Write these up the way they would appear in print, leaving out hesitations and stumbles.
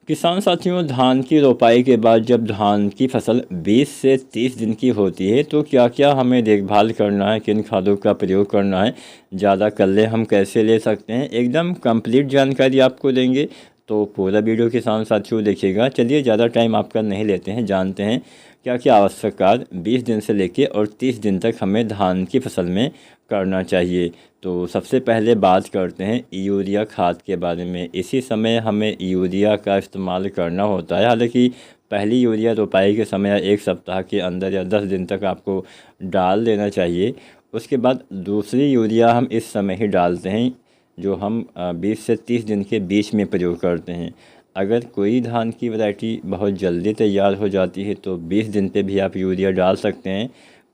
किसान साथियों, धान की रोपाई के बाद जब धान की फसल 20 से 30 दिन की होती है तो क्या क्या हमें देखभाल करना है, किन खादों का प्रयोग करना है, ज़्यादा कल्ले हम कैसे ले सकते हैं, एकदम कंप्लीट जानकारी आपको देंगे। तो पूरा वीडियो किसान साथियों देखिएगा। चलिए ज़्यादा टाइम आपका नहीं लेते हैं, जानते हैं क्या क्या आवश्यक कार्य 20 दिन से लेके और 30 दिन तक हमें धान की फसल में करना चाहिए। तो सबसे पहले बात करते हैं यूरिया खाद के बारे में। इसी समय हमें यूरिया का इस्तेमाल करना होता है। हालांकि पहली यूरिया रोपाई के समय या 1 सप्ताह के अंदर या 10 दिन तक आपको डाल देना चाहिए। उसके बाद दूसरी यूरिया हम इस समय ही डालते हैं जो हम 20 से 30 दिन के बीच में प्रयोग करते हैं। अगर कोई धान की वैरायटी बहुत जल्दी तैयार हो जाती है तो 20 दिन पे भी आप यूरिया डाल सकते हैं।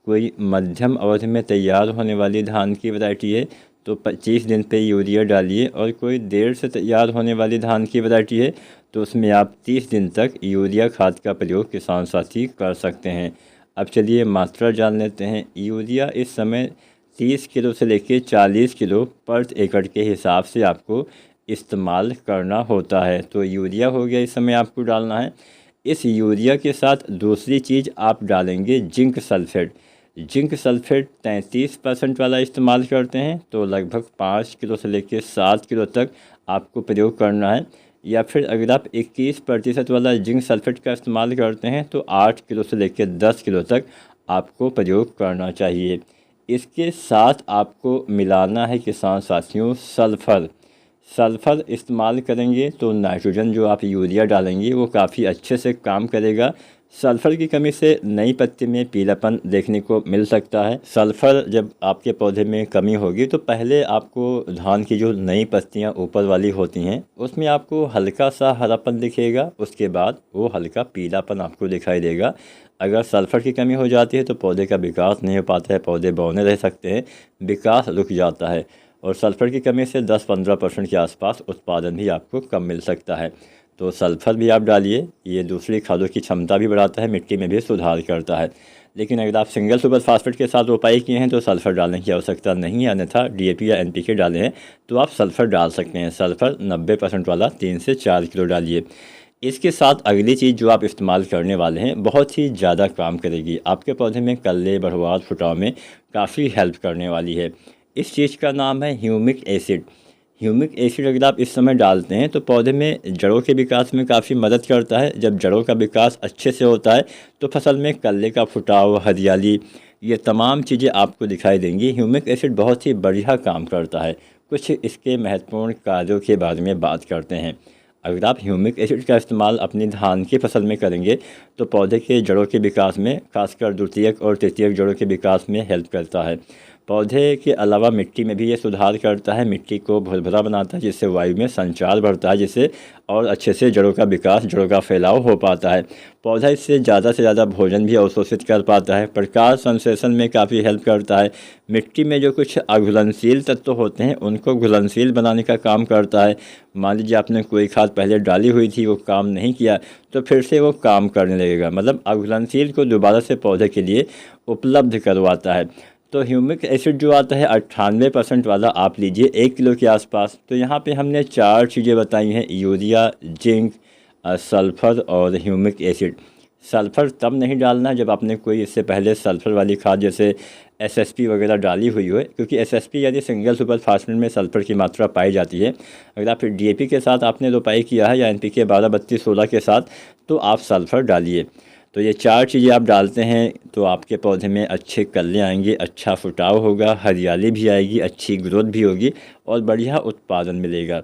कोई मध्यम अवधि में तैयार होने वाली धान की वैरायटी है तो 25 दिन पे यूरिया डालिए, और कोई देर से तैयार होने वाली धान की वैरायटी है तो उसमें आप 30 दिन तक यूरिया खाद का प्रयोग किसान साथी कर सकते हैं। अब चलिए मात्रा जान लेते हैं। यूरिया इस समय 30 किलो से लेकर 40 किलो पर एकड़ के हिसाब से आपको इस्तेमाल करना होता है। तो यूरिया हो गया, इस समय आपको डालना है। इस यूरिया के साथ दूसरी चीज़ आप डालेंगे जिंक सल्फेट। जिंक सल्फेट 33% वाला इस्तेमाल करते हैं तो लगभग 5 किलो से लेकर 7 किलो तक आपको प्रयोग करना है। या फिर अगर आप 21% वाला जिंक सल्फेट का इस्तेमाल करते हैं तो 8 किलो से लेकर 10 किलो तक आपको प्रयोग करना चाहिए। इसके साथ आपको मिलाना है किसान साथियों सल्फ़र। सल्फ़र इस्तेमाल करेंगे तो नाइट्रोजन जो आप यूरिया डालेंगे वो काफ़ी अच्छे से काम करेगा। सल्फ़र की कमी से नई पत्ती में पीलापन देखने को मिल सकता है। सल्फ़र जब आपके पौधे में कमी होगी तो पहले आपको धान की जो नई पत्तियां ऊपर वाली होती हैं उसमें आपको हल्का सा हरापन दिखेगा, उसके बाद वो हल्का पीलापन आपको दिखाई देगा। अगर सल्फ़र की कमी हो जाती है तो पौधे का विकास नहीं हो पाता है, पौधे बौने रह सकते हैं, विकास रुक जाता है। और सल्फ़र की कमी से 10-15% के आसपास उत्पादन भी आपको कम मिल सकता है। तो सल्फ़र भी आप डालिए, ये दूसरी खादों की क्षमता भी बढ़ाता है, मिट्टी में भी सुधार करता है। लेकिन अगर आप सिंगल सुपर फास्फेट के साथ रोपाई किए हैं तो सल्फ़र डालने की आवश्यकता नहीं है, अन्यथा डीएपी या एनपीके डाले हैं तो आप सल्फ़र डाल सकते हैं। सल्फ़र 90% वाला 3 से 4 किलो डालिए। इसके साथ अगली चीज़ जो आप इस्तेमाल करने वाले हैं बहुत ही ज़्यादा काम करेगी, आपके पौधे में कल्ले, बढ़वार, फुटाव में काफ़ी हेल्प करने वाली है। इस चीज़ का नाम है ह्यूमिक एसिड। ह्यूमिक एसिड अगर आप इस समय डालते हैं तो पौधे में जड़ों के विकास में काफ़ी मदद करता है। जब जड़ों का विकास अच्छे से होता है तो फसल में कल्ले का फुटाव, हरियाली, ये तमाम चीज़ें आपको दिखाई देंगी। ह्यूमिक एसिड बहुत ही बढ़िया काम करता है। कुछ इसके महत्वपूर्ण कार्यों के बारे में बात करते हैं। अगर आप ह्यूमिक एसिड का इस्तेमाल अपनी धान की फसल में करेंगे तो पौधे के जड़ों के विकास में, खासकर द्वितीयक और तृतीयक जड़ों के विकास में हेल्प करता है। पौधे के अलावा मिट्टी में भी ये सुधार करता है, मिट्टी को भुरभुरा बनाता है जिससे वायु में संचार बढ़ता है, जिससे और अच्छे से जड़ों का विकास, जड़ों का फैलाव हो पाता है। पौधा इससे ज़्यादा से ज़्यादा भोजन भी अवशोषित कर पाता है, प्रकाश संश्लेषण में काफ़ी हेल्प करता है। मिट्टी में जो कुछ अघुलनशील तत्व होते हैं उनको घुलनशील बनाने का काम करता है। मान लीजिए आपने कोई खाद पहले डाली हुई थी, वो काम नहीं किया तो फिर से वो काम करने लगेगा, मतलब अघुलनशील को दोबारा से पौधे के लिए उपलब्ध करवाता है। तो ह्यूमिक एसिड जो आता है 98% वाला आप लीजिए 1 किलो के आसपास। तो यहाँ पे हमने 4 चीज़ें बताई हैं, यूरिया, जिंक, सल्फ़र और ह्यूमिक एसिड। सल्फ़र तब नहीं डालना जब आपने कोई इससे पहले सल्फ़र वाली खाद जैसे एसएसपी वगैरह डाली हुई हो, क्योंकि एसएसपी यानी सिंगल सुपर फास्फेट में सल्फ़र की मात्रा पाई जाती है। अगर आप डीएपी के साथ आपने रोपाई किया है या एनपीके 12-32-16 के साथ तो आप सल्फ़र डालिए। तो ये 4 चीज़ें आप डालते हैं तो आपके पौधे में अच्छे कल्ले आएंगे, अच्छा फुटाव होगा, हरियाली भी आएगी, अच्छी ग्रोथ भी होगी और बढ़िया उत्पादन मिलेगा।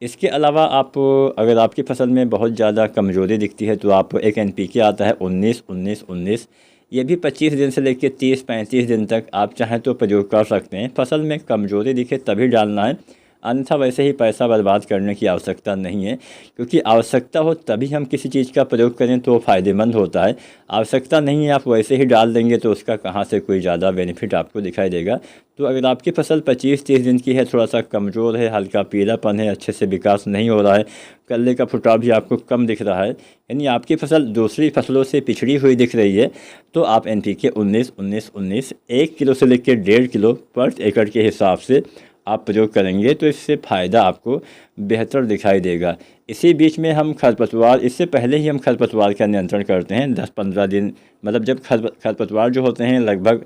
इसके अलावा आप, अगर आपकी फसल में बहुत ज़्यादा कमज़ोरी दिखती है तो आप एक एनपीके आता है 19-19-19, ये भी 25 दिन से लेकर 30-35 दिन तक आप चाहें तो प्रयोग कर सकते हैं। फसल में कमज़ोरी दिखे तभी डालना है, अन्यथा वैसे ही पैसा बर्बाद करने की आवश्यकता नहीं है। क्योंकि आवश्यकता हो तभी हम किसी चीज़ का प्रयोग करें तो फ़ायदेमंद होता है। आवश्यकता नहीं है, आप वैसे ही डाल देंगे तो उसका कहाँ से कोई ज़्यादा बेनिफिट आपको दिखाई देगा। तो अगर आपकी फसल 25-30 दिन की है, थोड़ा सा कमज़ोर है, हल्का पीलापन है, अच्छे से विकास नहीं हो रहा है, कल्ले का फुटाव भी आपको कम दिख रहा है, यानी आपकी फसल दूसरी फसलों से पिछड़ी हुई दिख रही है, तो आप एनपीके 19-19-19 1 किलो से लेकर 1.5 किलो पर एकड़ के हिसाब से आप प्रयोग करेंगे तो इससे फ़ायदा आपको बेहतर दिखाई देगा। इसी बीच में हम खरपतवार, इससे पहले ही हम खरपतवार का नियंत्रण करते हैं 10-15 दिन, मतलब जब खरपतवार जो होते हैं लगभग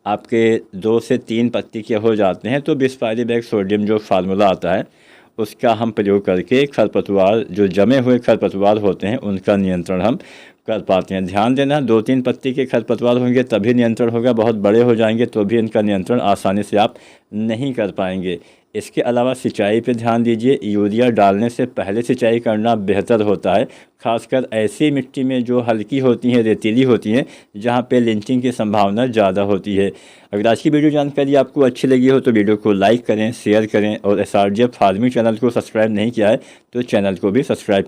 आपके 2 से 3 पत्ती के हो जाते हैं तो बिस्फाइरिक सोडियम जो फार्मूला आता है उसका हम प्रयोग करके खरपतवार, जो जमे हुए खरपतवार होते हैं उनका नियंत्रण हम कर पाते हैं। ध्यान देना, 2-3 पत्ती के खरपतवार होंगे तभी नियंत्रण होगा, बहुत बड़े हो जाएंगे तो भी इनका नियंत्रण आसानी से आप नहीं कर पाएंगे। इसके अलावा सिंचाई पे ध्यान दीजिए, यूरिया डालने से पहले सिंचाई करना बेहतर होता है, खासकर ऐसी मिट्टी में जो हल्की होती हैं, रेतीली होती हैं, जहाँ पे लिंचिंग की संभावना ज़्यादा होती है। अगर आज की वीडियो जानकारी आपको अच्छी लगी हो तो वीडियो को लाइक करें, शेयर करें और SRGF फार्मिंग चैनल को सब्सक्राइब नहीं किया है तो चैनल को भी सब्सक्राइब